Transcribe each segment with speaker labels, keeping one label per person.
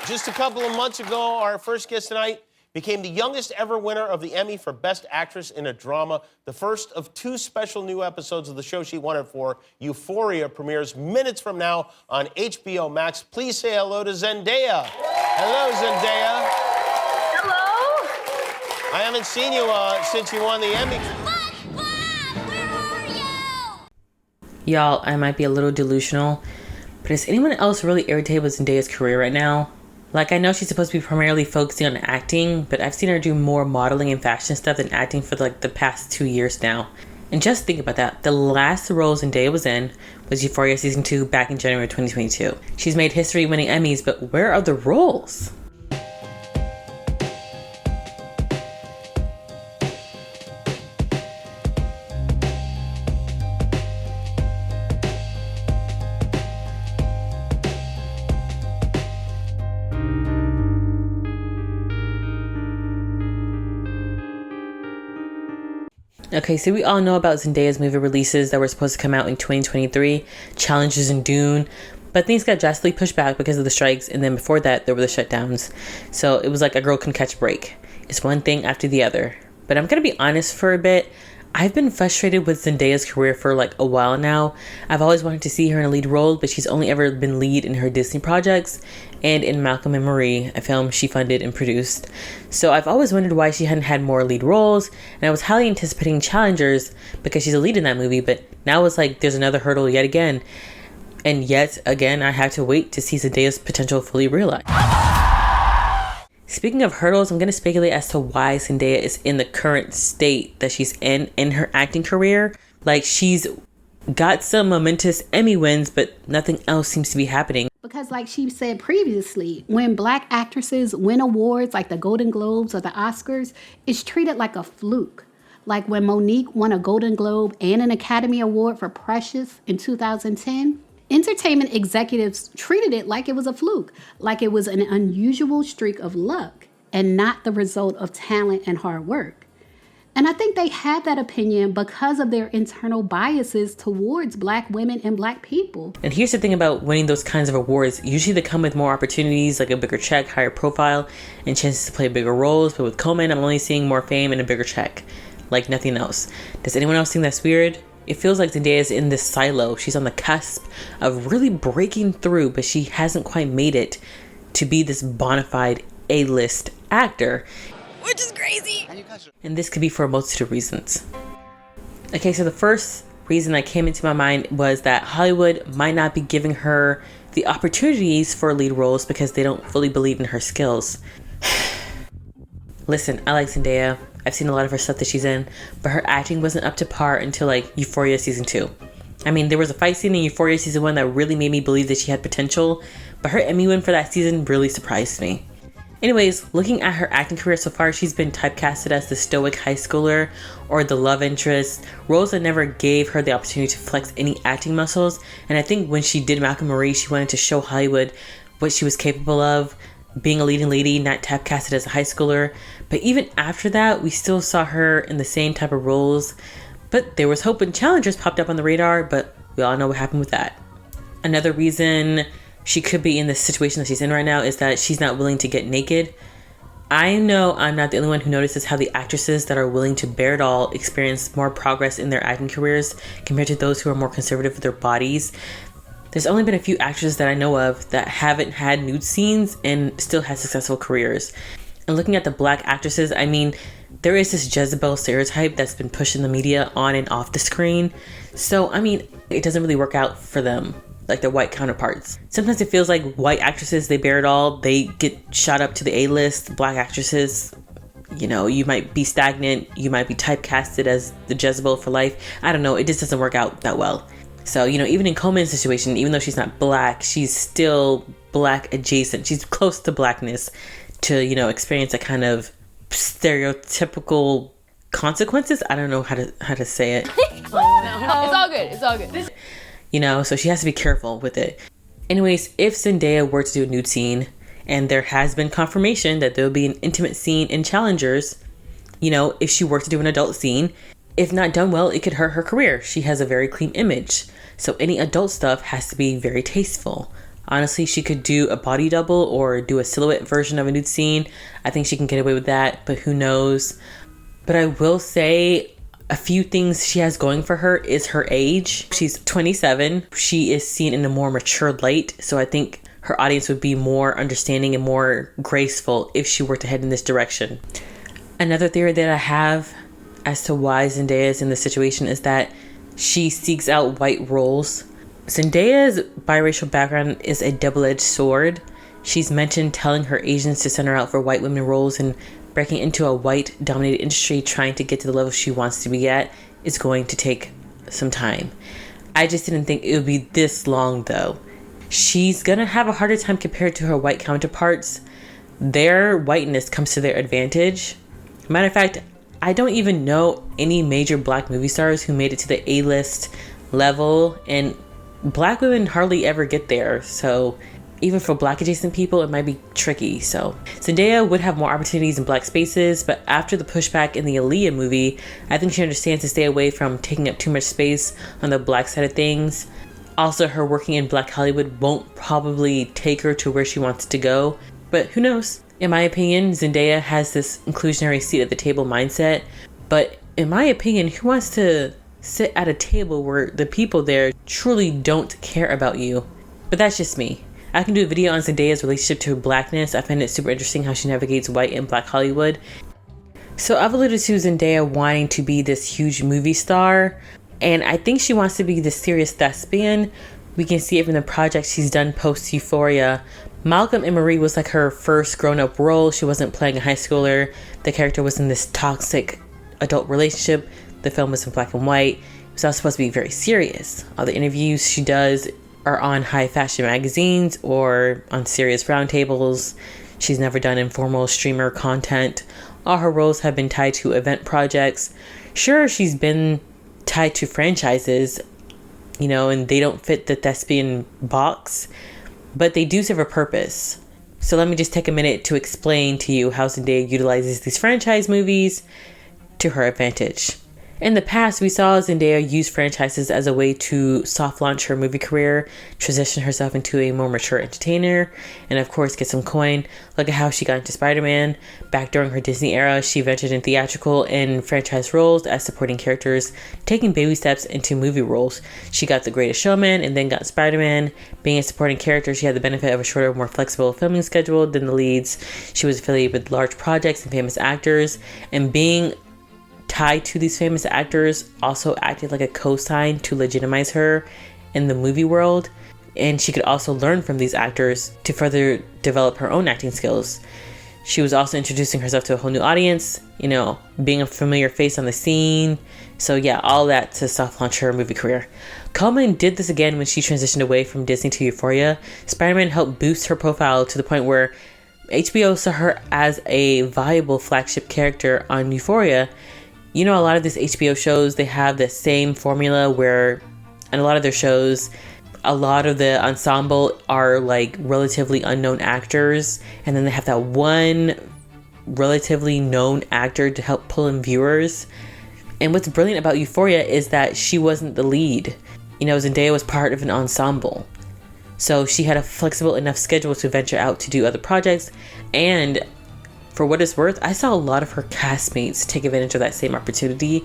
Speaker 1: Just a couple of months ago, our first guest tonight became the youngest ever winner of the Emmy for Best Actress in a Drama. The first of two special new episodes of the show she won it for, Euphoria, premieres minutes from now on HBO Max. Please say hello to Zendaya. Hello, Zendaya.
Speaker 2: Hello.
Speaker 1: I haven't seen you since you won the Emmy.
Speaker 2: Where are you?
Speaker 3: Y'all, I might be a little delusional, but is anyone else really irritated with Zendaya's career right now? Like, I know she's supposed to be primarily focusing on acting, but I've seen her do more modeling and fashion stuff than acting for like the past 2 years now. And just think about that. The last role Zendaya was in was Euphoria Season 2 back in January 2022. She's made history winning Emmys, but where are the roles? Okay, so we all know about Zendaya's movie releases that were supposed to come out in 2023, Challenges in Dune, but things got drastically pushed back because of the strikes, and then before that, there were the shutdowns. So it was like a girl couldn't catch a break. It's one thing after the other. But I'm gonna be honest for a bit. I've been frustrated with Zendaya's career for like a while now. I've always wanted to see her in a lead role, but she's only ever been lead in her Disney projects and in Malcolm and Marie, a film she funded and produced. So I've always wondered why she hadn't had more lead roles, and I was highly anticipating Challengers because she's a lead in that movie, but now it's like there's another hurdle yet again. And yet again, I have to wait to see Zendaya's potential fully realized. Speaking of hurdles, I'm going to speculate as to why Zendaya is in the current state that she's in her acting career. Like, she's got some momentous Emmy wins, but nothing else seems to be happening.
Speaker 4: Because like she said previously, when Black actresses win awards like the Golden Globes or the Oscars, it's treated like a fluke. Like when Monique won a Golden Globe and an Academy Award for Precious in 2010. Entertainment executives treated it like it was a fluke, like it was an unusual streak of luck and not the result of talent and hard work. And I think they had that opinion because of their internal biases towards Black women and Black people.
Speaker 3: And here's the thing about winning those kinds of awards. Usually they come with more opportunities, like a bigger check, higher profile, and chances to play bigger roles. But with Coleman, I'm only seeing more fame and a bigger check, like nothing else. Does anyone else think that's weird? It feels like Zendaya is in this silo. She's on the cusp of really breaking through, but she hasn't quite made it to be this bona fide A-list actor.
Speaker 2: Which is crazy.
Speaker 3: And this could be for a multitude of reasons. Okay, so the first reason that came into my mind was that Hollywood might not be giving her the opportunities for lead roles because they don't fully believe in her skills. Listen, I like Zendaya. I've seen a lot of her stuff that she's in, but her acting wasn't up to par until like Euphoria Season 2. I mean, there was a fight scene in Euphoria Season 1 that really made me believe that she had potential, but her Emmy win for that season really surprised me. Anyways, looking at her acting career so far, she's been typecasted as the stoic high schooler or the love interest, roles that never gave her the opportunity to flex any acting muscles. And I think when she did Malcolm Marie, she wanted to show Hollywood what she was capable of, being a leading lady, not typecasted as a high schooler. But even after that, we still saw her in the same type of roles. But there was hope when Challengers popped up on the radar, but we all know what happened with that. Another reason she could be in the situation that she's in right now is that she's not willing to get naked. I know I'm not the only one who notices how the actresses that are willing to bear it all experience more progress in their acting careers compared to those who are more conservative with their bodies. There's only been a few actresses that I know of that haven't had nude scenes and still had successful careers. And looking at the Black actresses, I mean, there is this Jezebel stereotype that's been pushed in the media on and off the screen. So, I mean, it doesn't really work out for them, like their white counterparts. Sometimes it feels like white actresses, they bear it all. They get shot up to the A-list. Black actresses, you know, you might be stagnant. You might be typecasted as the Jezebel for life. I don't know. It just doesn't work out that well. So, you know, even in Coleman's situation, even though she's not Black, she's still Black adjacent. She's close to Blackness to, you know, experience a kind of stereotypical consequences. I don't know how to say it.
Speaker 2: It's all good. It's all good.
Speaker 3: You know, so she has to be careful with it. Anyways, if Zendaya were to do a nude scene, and there has been confirmation that there'll be an intimate scene in Challengers, you know, if she were to do an adult scene, if not done well, it could hurt her career. She has a very clean image. So any adult stuff has to be very tasteful. Honestly, she could do a body double or do a silhouette version of a nude scene. I think she can get away with that, but who knows? But I will say a few things she has going for her is her age. She's 27. She is seen in a more mature light, so I think her audience would be more understanding and more graceful if she were to head in this direction. Another theory that I have as to why Zendaya is in this situation is that she seeks out white roles. Zendaya's biracial background is a double-edged sword. She's mentioned telling her agents to send her out for white women roles, and breaking into a white-dominated industry trying to get to the level she wants to be at is going to take some time. I just didn't think it would be this long, though. She's gonna have a harder time compared to her white counterparts. Their whiteness comes to their advantage. Matter of fact, I don't even know any major black movie stars who made it to the A-list level, and black women hardly ever get there, so even for black adjacent people it might be tricky. So Zendaya would have more opportunities in black spaces, but after the pushback in the Aaliyah movie, I think she understands to stay away from taking up too much space on the black side of things. Also, her working in Black Hollywood won't probably take her to where she wants to go, but who knows? In my opinion, Zendaya has this inclusionary seat at the table mindset, but in my opinion, who wants to sit at a table where the people there truly don't care about you? But that's just me. I can do a video on Zendaya's relationship to her blackness. I find it super interesting how she navigates white and Black Hollywood. So I've alluded to Zendaya wanting to be this huge movie star, and I think she wants to be this serious thespian. We can see it from the projects she's done post Euphoria. Malcolm and Marie was like her first grown-up role. She wasn't playing a high schooler. The character was in this toxic adult relationship. The film was in black and white. It was also supposed to be very serious. All the interviews she does are on high fashion magazines or on serious roundtables. She's never done informal streamer content. All her roles have been tied to event projects. Sure, she's been tied to franchises, and they don't fit the thespian box, but they do serve a purpose. So let me just take a minute to explain to you how Zendaya utilizes these franchise movies to her advantage. In the past, we saw Zendaya use franchises as a way to soft launch her movie career, transition herself into a more mature entertainer, and of course get some coin. Look at how she got into Spider-Man. Back during her Disney era, she ventured in theatrical and franchise roles as supporting characters, taking baby steps into movie roles. She got The Greatest Showman and then got Spider-Man. Being a supporting character, she had the benefit of a shorter, more flexible filming schedule than the leads. She was affiliated with large projects and famous actors, and being tied to these famous actors also acted like a cosign to legitimize her in the movie world. And she could also learn from these actors to further develop her own acting skills. She was also introducing herself to a whole new audience, being a familiar face on the scene. So yeah, all that to soft launch her movie career. Coleman did this again when she transitioned away from Disney to Euphoria. Spider-Man helped boost her profile to the point where HBO saw her as a viable flagship character on Euphoria. A lot of these HBO shows, they have the same formula where, in a lot of their shows, a lot of the ensemble are like relatively unknown actors, and then they have that one relatively known actor to help pull in viewers. And what's brilliant about Euphoria is that she wasn't the lead. Zendaya was part of an ensemble. So she had a flexible enough schedule to venture out to do other projects, and for what it's worth, I saw a lot of her castmates take advantage of that same opportunity.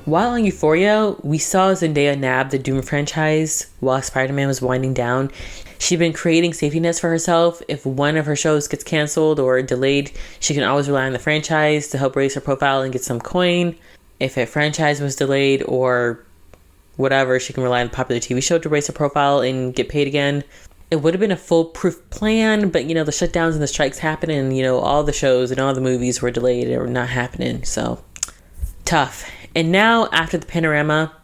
Speaker 3: While on Euphoria, we saw Zendaya nab the Dune franchise while Spider-Man was winding down. She'd been creating safety nets for herself. If one of her shows gets canceled or delayed, she can always rely on the franchise to help raise her profile and get some coin. If a franchise was delayed or whatever, she can rely on a popular TV show to raise her profile and get paid again. It would have been a foolproof plan, but the shutdowns and the strikes happened, and all the shows and all the movies were delayed or not happening. So tough. And now after the panorama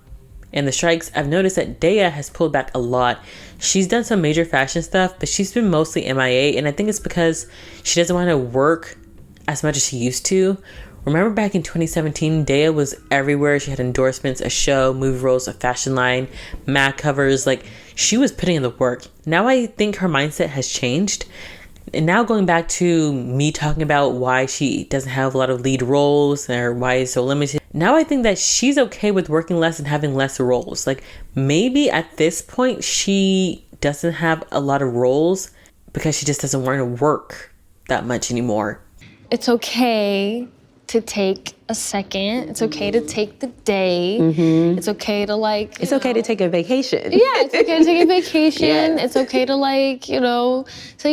Speaker 3: and the strikes, I've noticed that Daya has pulled back a lot. She's done some major fashion stuff, but she's been mostly MIA, and I think it's because she doesn't want to work as much as she used to. Remember back in 2017, Daya was everywhere. She had endorsements, a show, movie roles, a fashion line, mag covers. She was putting in the work. Now I think her mindset has changed. And now going back to me talking about why she doesn't have a lot of lead roles or why it's so limited. Now I think that she's okay with working less and having less roles. Like maybe at this point she doesn't have a lot of roles because she just doesn't want to work that much anymore.
Speaker 5: It's okay to take a second. It's okay to take the day. It's okay to like,
Speaker 6: It's okay to take a vacation.
Speaker 5: yeah, it's okay to take a vacation.
Speaker 6: Yes.
Speaker 5: It's okay to like, say, you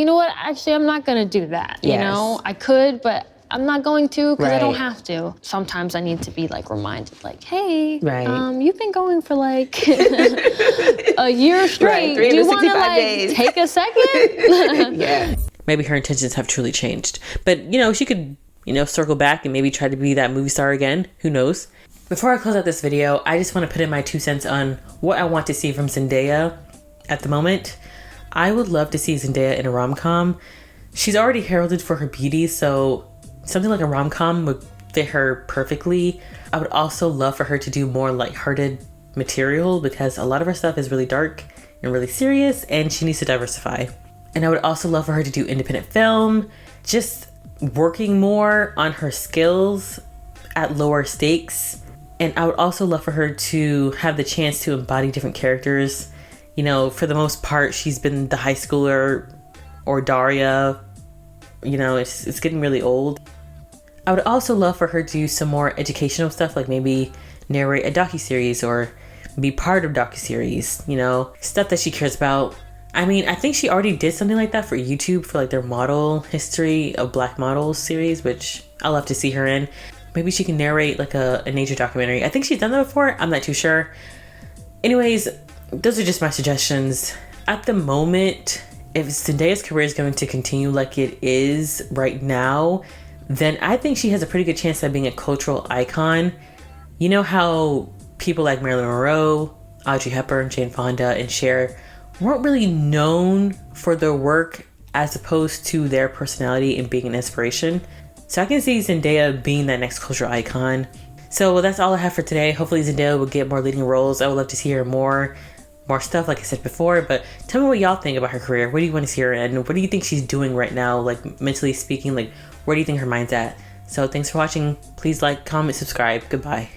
Speaker 5: know what, actually, I'm not gonna do that. You
Speaker 6: Yes.
Speaker 5: know, I could, but I'm not going to because I don't
Speaker 6: Right.
Speaker 5: have to. Sometimes I need to be like reminded, like, hey,
Speaker 6: Right.
Speaker 5: you've been going for like a year straight.
Speaker 6: Right,
Speaker 5: Do you want to
Speaker 6: 365
Speaker 5: like
Speaker 6: days.
Speaker 5: take a second?
Speaker 6: Yeah.
Speaker 3: Maybe her intentions have truly changed. But, she could, circle back and maybe try to be that movie star again. Who knows? Before I close out this video, I just want to put in my 2 cents on what I want to see from Zendaya at the moment. I would love to see Zendaya in a rom-com. She's already heralded for her beauty, so something like a rom-com would fit her perfectly. I would also love for her to do more lighthearted material because a lot of her stuff is really dark and really serious, and she needs to diversify. And I would also love for her to do independent film, just working more on her skills at lower stakes. And I would also love for her to have the chance to embody different characters. For the most part, she's been the high schooler or Daria. It's getting really old. I would also love for her to do some more educational stuff, like maybe narrate a docuseries or be part of docuseries, stuff that she cares about. I mean, I think she already did something like that for YouTube for like their model history of Black models series, which I'll love to see her in. Maybe she can narrate like a nature documentary. I think she's done that before. I'm not too sure. Anyways, those are just my suggestions. At the moment, if Zendaya's career is going to continue like it is right now, then I think she has a pretty good chance of being a cultural icon. You know how people like Marilyn Monroe, Audrey Hepburn, Jane Fonda, and Cher weren't really known for their work as opposed to their personality and being an inspiration. So I can see Zendaya being that next cultural icon. So that's all I have for today. Hopefully Zendaya will get more leading roles. I would love to see her more stuff, like I said before. But tell me what y'all think about her career. What do you want to see her in? What do you think she's doing right now, like mentally speaking? Like, where do you think her mind's at? So thanks for watching. Please like, comment, subscribe. Goodbye.